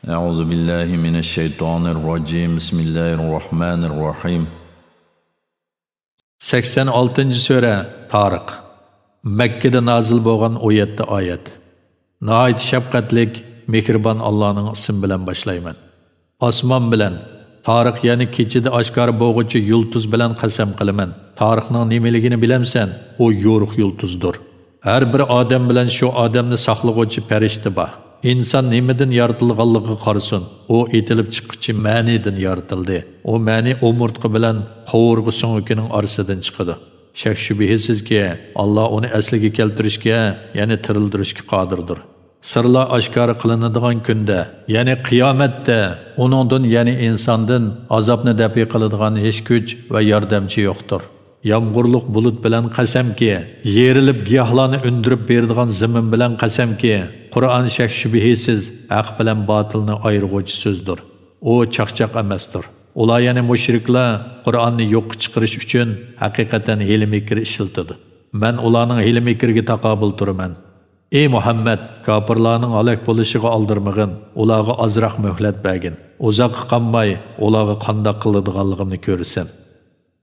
Euzu billahi mineşşeytanirracim. Bismillahirrahmanirrahim. 86-sure Tariq. Mekkede nazil bo'lgan 17 oyat. Nəhayət şəfqətlik, mehribon Allah'ın ismi bilan başlayman. Osmon bilan, Tariq yani kechida oshkor bo'g'uchi yulduz bilan qasam qilaman. Tariqning nimaligini bilamsan? O yo'ruq yulduzdir. Har bir odam bilan shu odamni saqlag'uvchi farishta bor. İnsan nimadan yaratilganligiga qarasin, o etilib chiqqıchi ma'nidan yaratildi. O ma'ni umurtqa bilan qovurg'i so'ngining orasidan chiqadi. Shak shubhisizki Allah onu asliga keltirishga, ya'ni tirildirishga qodirdir. Sirlar oshkora qilinadigan kunda, ya'ni qiyomatda uningdan, ya'ni insondan azobni dafi qiladigan hech kuch va yordamchi yo'qdir. Yağmurluq bulut bilan qasamki, yerilib giyohlarni undirib beradigan zamin bilan qasamki, Qur'on shak shubhisiz haq bilan botilni ayirg'uvchi so'zdir. O chaqchaq emasdir. Ular yana mushriklar Qur'onni yo'q chiqarish uchun haqiqatan hil-mikr ishlatadi. Men ularning hil-mikriga taqobil turaman. Ey Muhammad, kafirlarning halok bo'lishiga oldirmag'in, ularga ozroq muhlat bergin. Uzoq qolmay ularga qanday qiladiganligini ko'rsan.